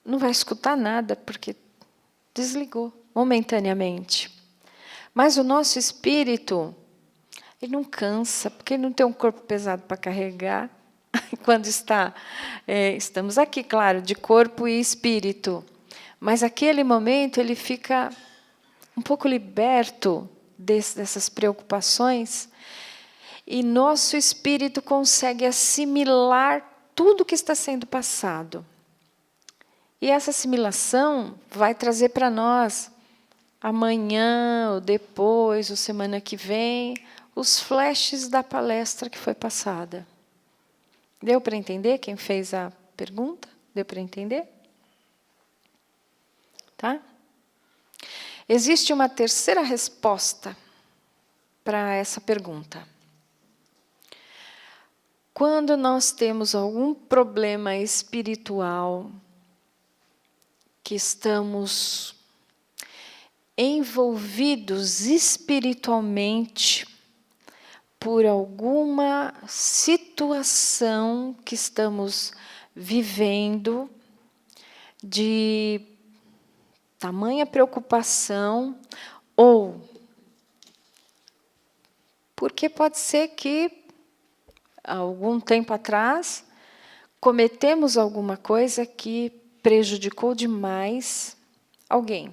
não vai escutar nada, porque desligou momentaneamente. Mas o nosso espírito, ele não cansa, porque ele não tem um corpo pesado para carregar. Quando estamos aqui, claro, de corpo e espírito. Mas aquele momento ele fica um pouco liberto dessas preocupações e nosso espírito consegue assimilar tudo que está sendo passado. E essa assimilação vai trazer para nós, amanhã, ou depois, ou semana que vem, os flashes da palestra que foi passada. Deu para entender quem fez a pergunta? Deu para entender? Tá? Existe uma terceira resposta para essa pergunta. Quando nós temos algum problema espiritual, que estamos envolvidos espiritualmente por alguma situação que estamos vivendo de tamanha preocupação, ou porque pode ser que, algum tempo atrás, cometemos alguma coisa que prejudicou demais alguém.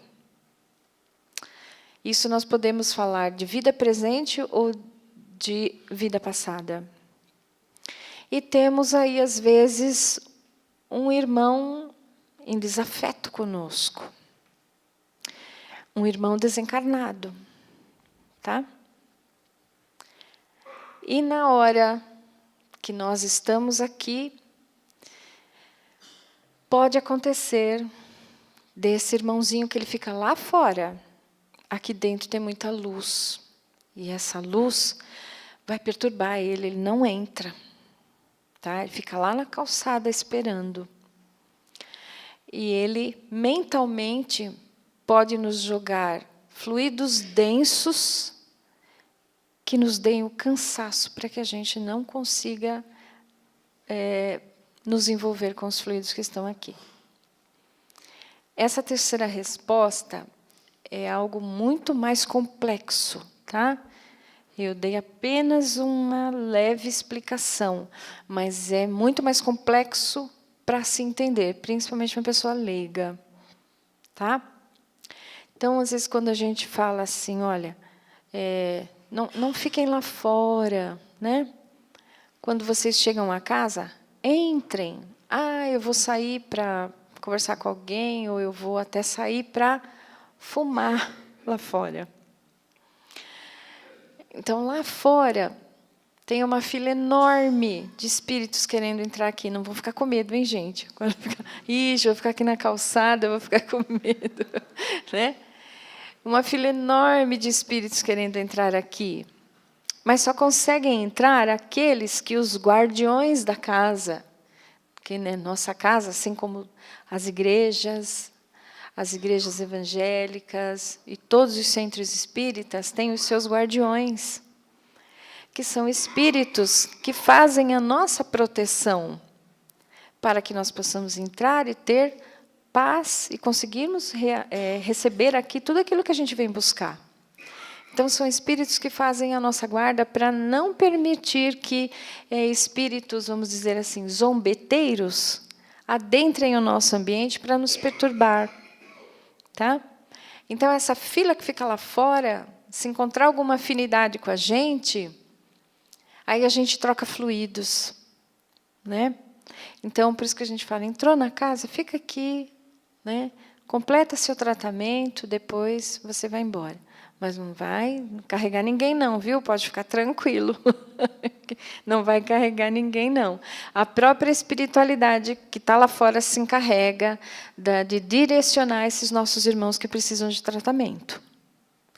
Isso nós podemos falar de vida presente ou de vida passada. E temos aí, às vezes, um irmão em desafeto conosco. Um irmão desencarnado. Tá? E na hora que nós estamos aqui, pode acontecer desse irmãozinho que ele fica lá fora. Aqui dentro tem muita luz. E essa luz vai perturbar ele, ele não entra. Tá? Ele fica lá na calçada esperando. E ele, mentalmente, pode nos jogar fluidos densos que nos deem o cansaço para que a gente não consiga nos envolver com os fluidos que estão aqui. Essa terceira resposta é algo muito mais complexo, tá? Eu dei apenas uma leve explicação, mas é muito mais complexo para se entender, principalmente uma pessoa leiga, tá? Então, às vezes, quando a gente fala assim, olha, não fiquem lá fora, né? Quando vocês chegam à casa, entrem. Ah, eu vou sair para conversar com alguém, ou eu vou até sair para fumar lá fora. Então, lá fora, tem uma fila enorme de espíritos querendo entrar aqui. Não vou ficar com medo, hein, gente? Ixi, vou ficar aqui na calçada, vou ficar com medo. Né? Uma fila enorme de espíritos querendo entrar aqui. Mas só conseguem entrar aqueles que os guardiões da casa, que né, nossa casa, assim como as igrejas evangélicas e todos os centros espíritas têm os seus guardiões, que são espíritos que fazem a nossa proteção, para que nós possamos entrar e ter paz e conseguirmos receber aqui tudo aquilo que a gente vem buscar. Então, são espíritos que fazem a nossa guarda para não permitir que espíritos, vamos dizer assim, zombeteiros, adentrem o nosso ambiente para nos perturbar. Tá? Então, essa fila que fica lá fora, se encontrar alguma afinidade com a gente, aí a gente troca fluidos. Né? Então, por isso que a gente fala, entrou na casa, fica aqui, né? Completa seu tratamento, depois você vai embora. Mas não vai carregar ninguém, não, viu? Pode ficar tranquilo. Não vai carregar ninguém, não. A própria espiritualidade que está lá fora se encarrega de direcionar esses nossos irmãos que precisam de tratamento.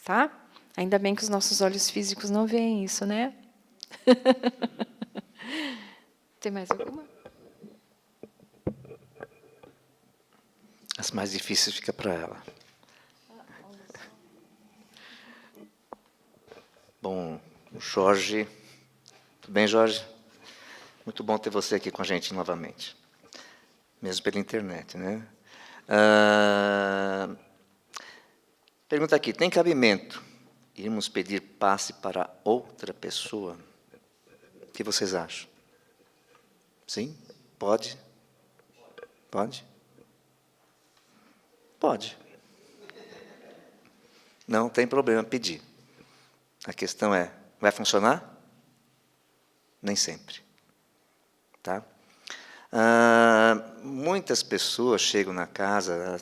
Tá? Ainda bem que os nossos olhos físicos não veem isso, né? Tem mais alguma? As mais difíceis fica para ela. Bom, Jorge. Tudo bem, Jorge? Muito bom ter você aqui com a gente novamente. Mesmo pela internet, né? Pergunta aqui, tem cabimento irmos pedir passe para outra pessoa? O que vocês acham? Sim? Pode? Pode? Pode. Não tem problema pedir. A questão é, vai funcionar? Nem sempre. Tá? Muitas pessoas chegam na casa,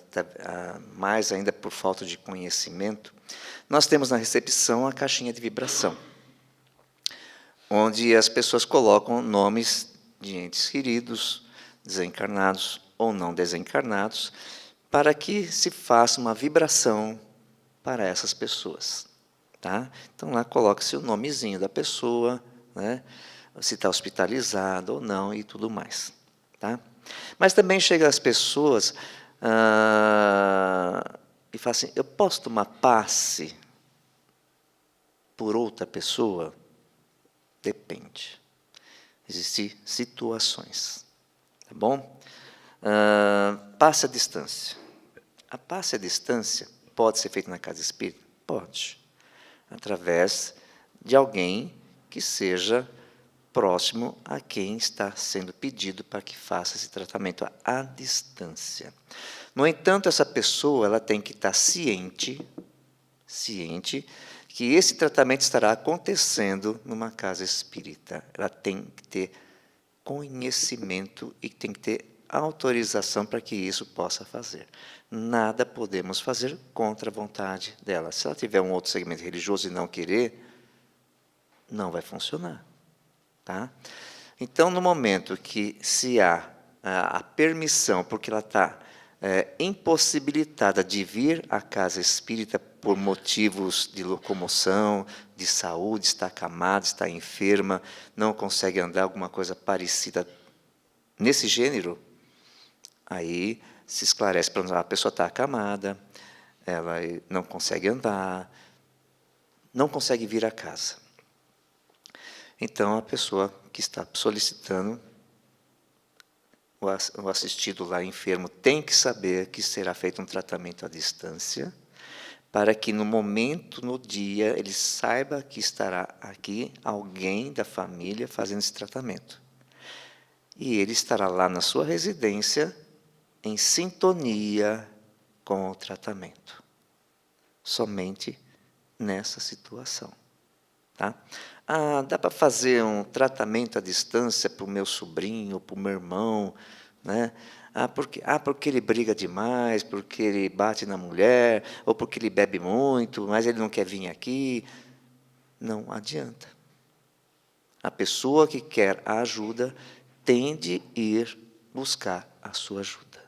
mais ainda por falta de conhecimento. Nós temos na recepção a caixinha de vibração, onde as pessoas colocam nomes de entes queridos, desencarnados ou não desencarnados, para que se faça uma vibração para essas pessoas. Tá? Então, lá coloca-se o nomezinho da pessoa, né? Se está hospitalizado ou não e tudo mais. Tá? Mas também chega as pessoas e falam assim, eu posso tomar passe por outra pessoa? Depende. Existem situações. Tá bom? Passe à distância. A passe à distância pode ser feita na casa espírita? Pode. Através de alguém que seja próximo a quem está sendo pedido para que faça esse tratamento à distância. No entanto, essa pessoa ela tem que estar ciente que esse tratamento estará acontecendo numa casa espírita. Ela tem que ter conhecimento e tem que ter autorização para que isso possa fazer. Nada podemos fazer contra a vontade dela. Se ela tiver um outro segmento religioso e não querer, não vai funcionar. Tá? Então, no momento que se há a permissão, porque ela está impossibilitada de vir à casa espírita por motivos de locomoção, de saúde, está acamada, está enferma, não consegue andar, alguma coisa parecida nesse gênero, aí se esclarece para a pessoa está acamada, ela não consegue andar, não consegue vir à casa. Então, a pessoa que está solicitando, o assistido lá enfermo, tem que saber que será feito um tratamento à distância, para que no momento, no dia, ele saiba que estará aqui alguém da família fazendo esse tratamento. E ele estará lá na sua residência, em sintonia com o tratamento. Somente nessa situação. Tá? Dá para fazer um tratamento à distância para o meu sobrinho, para o meu irmão, né? Porque ele briga demais, porque ele bate na mulher, ou porque ele bebe muito, mas ele não quer vir aqui. Não adianta. A pessoa que quer a ajuda tem de ir buscar a sua ajuda.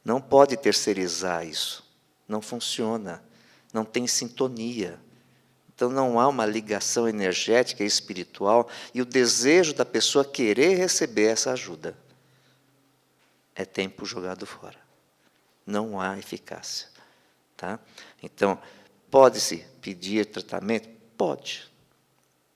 Não pode terceirizar isso. Não funciona. Não tem sintonia. Então, não há uma ligação energética e espiritual e o desejo da pessoa querer receber essa ajuda. É tempo jogado fora. Não há eficácia. Tá? Então, pode-se pedir tratamento? Pode.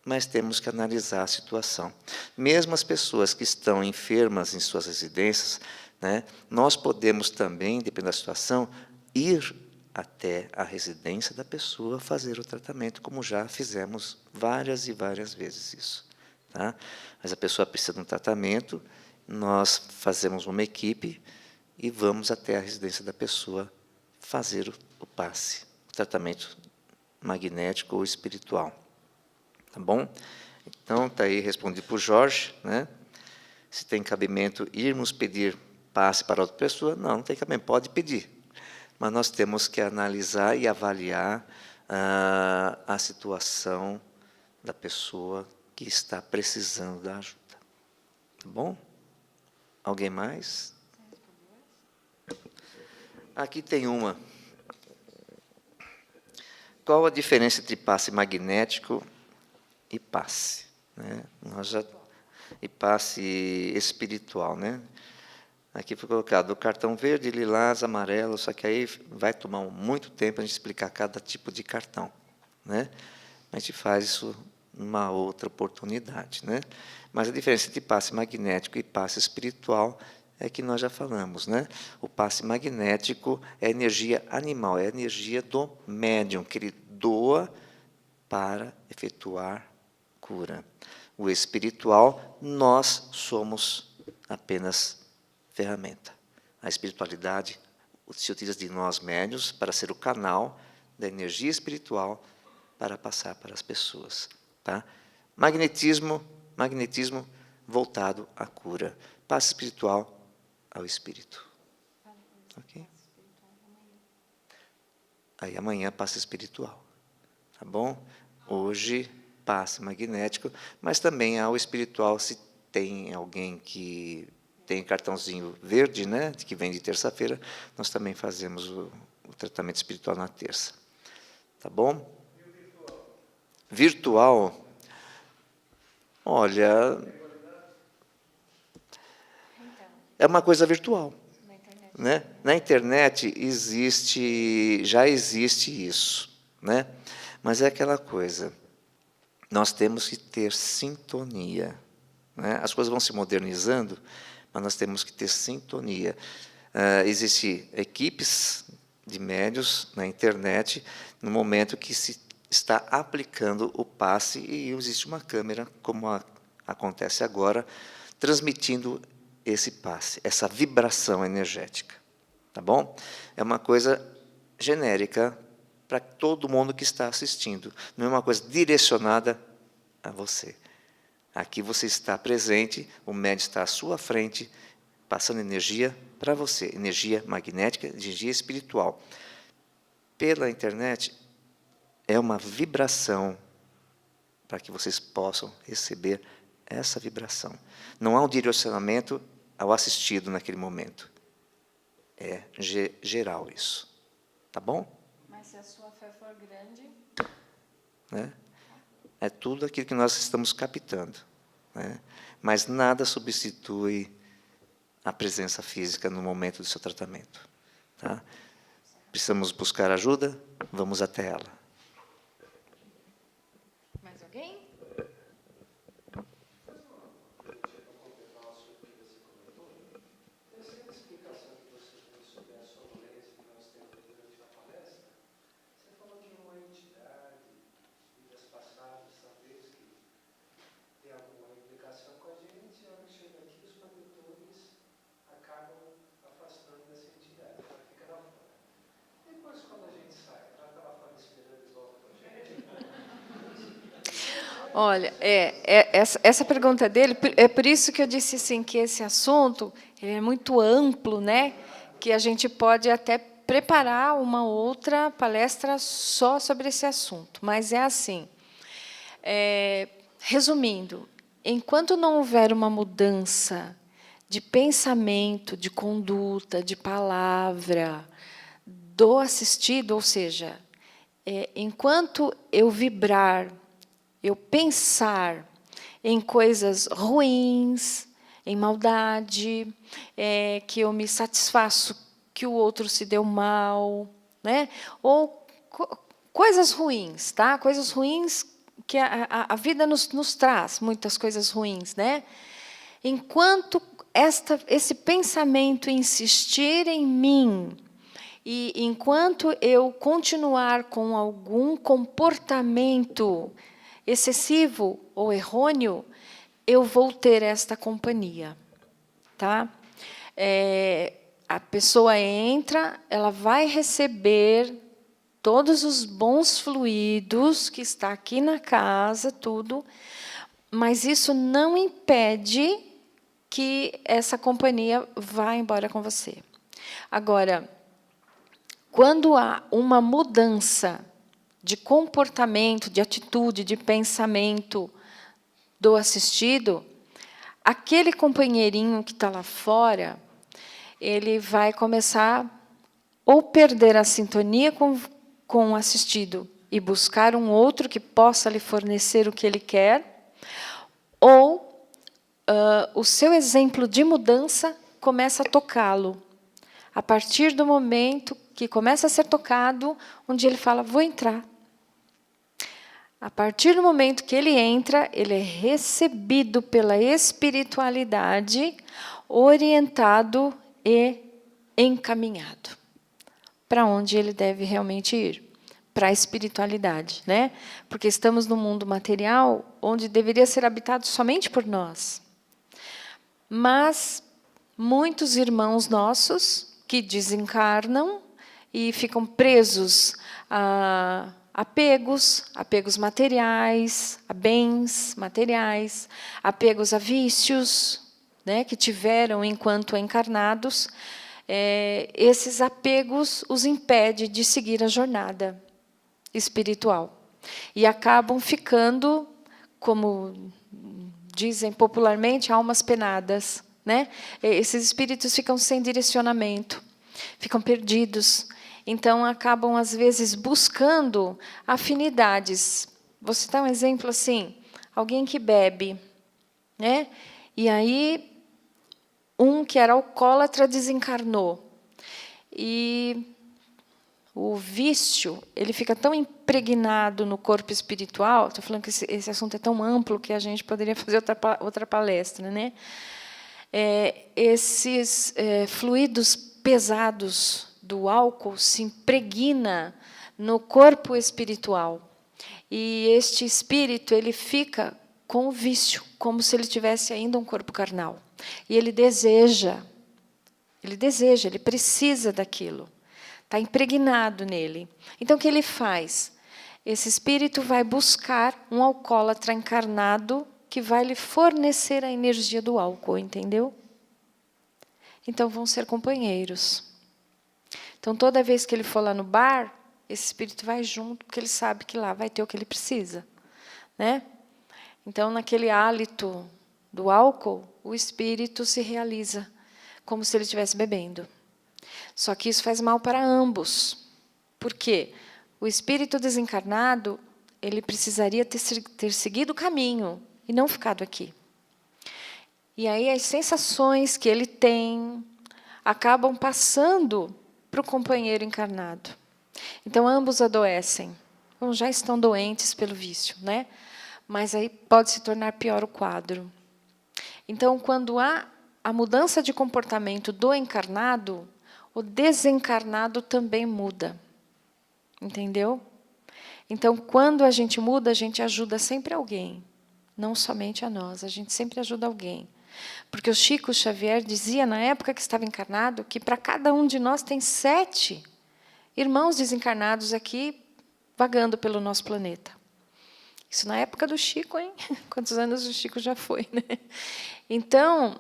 Mas temos que analisar a situação. Mesmo as pessoas que estão enfermas em suas residências, né, nós podemos também, dependendo da situação, ir até a residência da pessoa fazer o tratamento, como já fizemos várias e várias vezes isso. Tá? Mas a pessoa precisa de um tratamento, nós fazemos uma equipe e vamos até a residência da pessoa fazer o passe, o tratamento magnético ou espiritual. Tá bom? Então, está aí respondido por Jorge, né? Se tem cabimento irmos pedir passe para outra pessoa, não tem cabimento, pode pedir. Mas nós temos que analisar e avaliar a situação da pessoa que está precisando da ajuda. Tá bom? Alguém mais? Aqui tem uma. Qual a diferença entre passe magnético e passe? Né? E passe espiritual, né? Aqui foi colocado o cartão verde, lilás, amarelo, só que aí vai tomar muito tempo a gente explicar cada tipo de cartão, né? A gente faz isso numa outra oportunidade, né? Mas a diferença entre passe magnético e passe espiritual é que nós já falamos, né? O passe magnético é energia animal, é a energia do médium, que ele doa para efetuar cura. O espiritual, nós somos apenas ferramenta. A espiritualidade se utiliza de nós médiuns para ser o canal da energia espiritual para passar para as pessoas. Tá? Magnetismo voltado à cura. Passe espiritual ao espírito. Ok? Aí amanhã passe espiritual. Tá bom? Hoje passe magnético, mas também há o espiritual se tem alguém que tem cartãozinho verde, né, que vem de terça-feira, nós também fazemos o tratamento espiritual na terça. Tá bom? E o virtual? Virtual? Olha, é uma coisa virtual. Né? Na internet já existe isso, né? Mas é aquela coisa, nós temos que ter sintonia. Né? As coisas vão se modernizando, mas nós temos que ter sintonia. Existem equipes de médios na internet, no momento que se está aplicando o passe, e existe uma câmera, como acontece agora, transmitindo esse passe, essa vibração energética. Tá bom? É uma coisa genérica para todo mundo que está assistindo. Não é uma coisa direcionada a você. Aqui você está presente, o médium está à sua frente, passando energia para você, energia magnética, energia espiritual. Pela internet, é uma vibração para que vocês possam receber essa vibração. Não há um direcionamento ao assistido naquele momento. É geral isso. Tá bom? Mas se a sua fé for grande... Né? É tudo aquilo que nós estamos captando. Né? Mas nada substitui a presença física no momento do seu tratamento. Tá? Precisamos buscar ajuda? Vamos até ela. Mais alguém? Olha, essa pergunta dele, é por isso que eu disse assim, que esse assunto ele é muito amplo, né? Que a gente pode até preparar uma outra palestra só sobre esse assunto. Mas é assim, resumindo, enquanto não houver uma mudança de pensamento, de conduta, de palavra do assistido, ou seja, enquanto eu vibrar, eu pensar em coisas ruins, em maldade, que eu me satisfaço que o outro se deu mal, né? Ou coisas ruins, tá? Coisas ruins que a vida nos traz, muitas coisas ruins, né? Enquanto esse pensamento insistir em mim, e enquanto eu continuar com algum comportamento excessivo ou errôneo, eu vou ter esta companhia. Tá? A pessoa entra, ela vai receber todos os bons fluidos que está aqui na casa, tudo, mas isso não impede que essa companhia vá embora com você. Agora, quando há uma mudança de comportamento, de atitude, de pensamento do assistido, aquele companheirinho que está lá fora, ele vai começar ou perder a sintonia com o assistido e buscar um outro que possa lhe fornecer o que ele quer, ou o seu exemplo de mudança começa a tocá-lo. A partir do momento que começa a ser tocado, onde ele fala, vou entrar. A partir do momento que ele entra, ele é recebido pela espiritualidade, orientado e encaminhado para onde ele deve realmente ir, para a espiritualidade, né? Porque estamos num mundo material onde deveria ser habitado somente por nós. Mas muitos irmãos nossos que desencarnam e ficam presos a apegos materiais, a bens materiais, apegos a vícios, né, que tiveram enquanto encarnados, esses apegos os impedem de seguir a jornada espiritual. E acabam ficando, como dizem popularmente, almas penadas, né? Esses espíritos ficam sem direcionamento, ficam perdidos. Então, acabam, às vezes, buscando afinidades. Vou citar um exemplo assim, alguém que bebe, né? E aí, um que era alcoólatra desencarnou. E o vício, ele fica tão impregnado no corpo espiritual, estou falando que esse assunto é tão amplo que a gente poderia fazer outra palestra, né? Esses fluidos pesados do álcool se impregna no corpo espiritual. E este espírito, ele fica com o vício, como se ele tivesse ainda um corpo carnal. E ele deseja, ele precisa daquilo. Está impregnado nele. Então, o que ele faz? Esse espírito vai buscar um alcoólatra encarnado que vai lhe fornecer a energia do álcool, entendeu? Então, vão ser companheiros. Então, toda vez que ele for lá no bar, esse espírito vai junto, porque ele sabe que lá vai ter o que ele precisa, né? Então, naquele hálito do álcool, o espírito se realiza, como se ele estivesse bebendo. Só que isso faz mal para ambos. Por quê? O espírito desencarnado, ele precisaria ter seguido o caminho e não ficado aqui. E aí as sensações que ele tem acabam passando para o companheiro encarnado. Então, ambos adoecem. Então, já estão doentes pelo vício, né? Mas aí pode se tornar pior o quadro. Então, quando há a mudança de comportamento do encarnado, o desencarnado também muda. Entendeu? Então, quando a gente muda, a gente ajuda sempre alguém. Não somente a nós, a gente sempre ajuda alguém. Porque o Chico Xavier dizia, na época que estava encarnado, que para cada um de nós tem 7 irmãos desencarnados aqui, vagando pelo nosso planeta. Isso na época do Chico, hein? Quantos anos o Chico já foi, né? Então,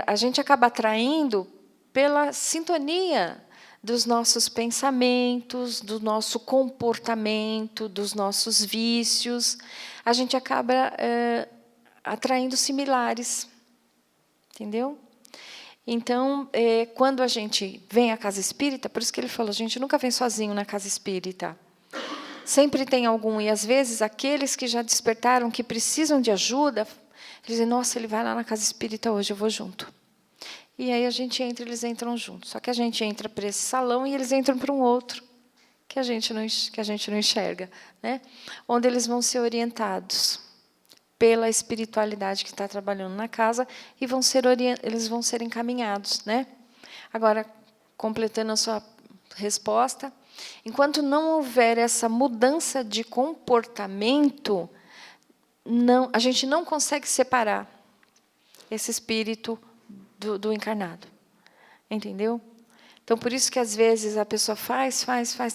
a gente acaba atraindo pela sintonia dos nossos pensamentos, do nosso comportamento, dos nossos vícios. A gente acaba atraindo similares. Entendeu? Então, quando a gente vem à casa espírita, por isso que ele falou, a gente nunca vem sozinho na casa espírita. Sempre tem algum, e às vezes aqueles que já despertaram, que precisam de ajuda, eles dizem, nossa, ele vai lá na casa espírita hoje, eu vou junto. E aí a gente entra, eles entram juntos. Só que a gente entra para esse salão e eles entram para um outro, que a gente não enxerga, né? Onde eles vão ser orientados pela espiritualidade que está trabalhando na casa e eles vão ser encaminhados, né? Agora, completando a sua resposta, enquanto não houver essa mudança de comportamento, a gente não consegue separar esse espírito do encarnado. Entendeu? Então, por isso que, às vezes, a pessoa faz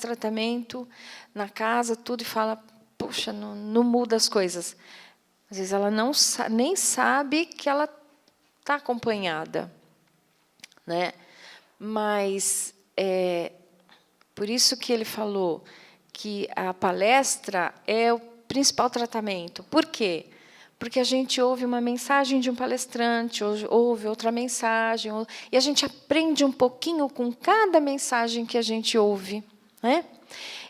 tratamento na casa, tudo, e fala, puxa, não muda as coisas. Às vezes, ela nem sabe que ela está acompanhada, né? Mas, por isso que ele falou que a palestra é o principal tratamento. Por quê? Porque a gente ouve uma mensagem de um palestrante, ouve outra mensagem, e a gente aprende um pouquinho com cada mensagem que a gente ouve, né?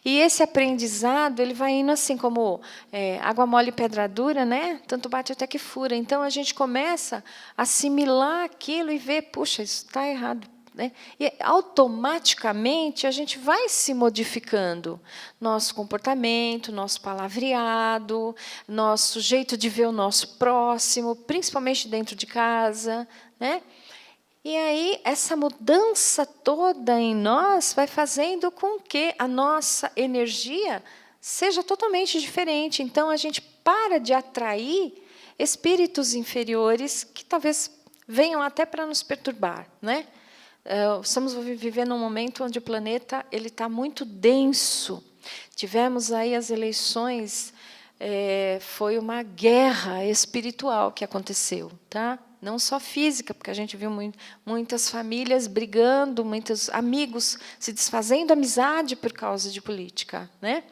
E esse aprendizado, ele vai indo assim como água mole e pedra dura, né? Tanto bate até que fura. Então, a gente começa a assimilar aquilo e ver, puxa, isso está errado. Né? E, automaticamente, a gente vai se modificando. Nosso comportamento, nosso palavreado, nosso jeito de ver o nosso próximo, principalmente dentro de casa, né? E aí, essa mudança toda em nós vai fazendo com que a nossa energia seja totalmente diferente. Então, a gente para de atrair espíritos inferiores que talvez venham até para nos perturbar, né? Estamos vivendo um momento onde o planeta está muito denso. Tivemos aí as eleições, foi uma guerra espiritual que aconteceu, tá? Não só física, porque a gente viu muitas famílias brigando, muitos amigos se desfazendo amizade por causa de política, né?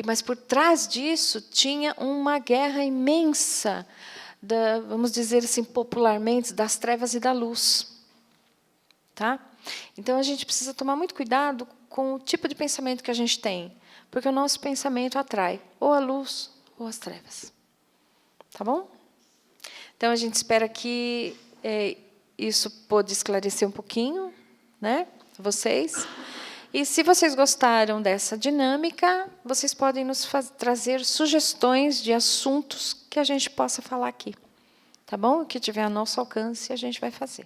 Mas por trás disso tinha uma guerra imensa vamos dizer assim, popularmente, das trevas e da luz. Tá? Então, a gente precisa tomar muito cuidado com o tipo de pensamento que a gente tem, porque o nosso pensamento atrai ou a luz ou as trevas. Tá bom? Então, a gente espera que isso pôde esclarecer um pouquinho, né, vocês. E, se vocês gostaram dessa dinâmica, vocês podem nos trazer sugestões de assuntos que a gente possa falar aqui. Tá bom? O que tiver a nosso alcance, a gente vai fazer.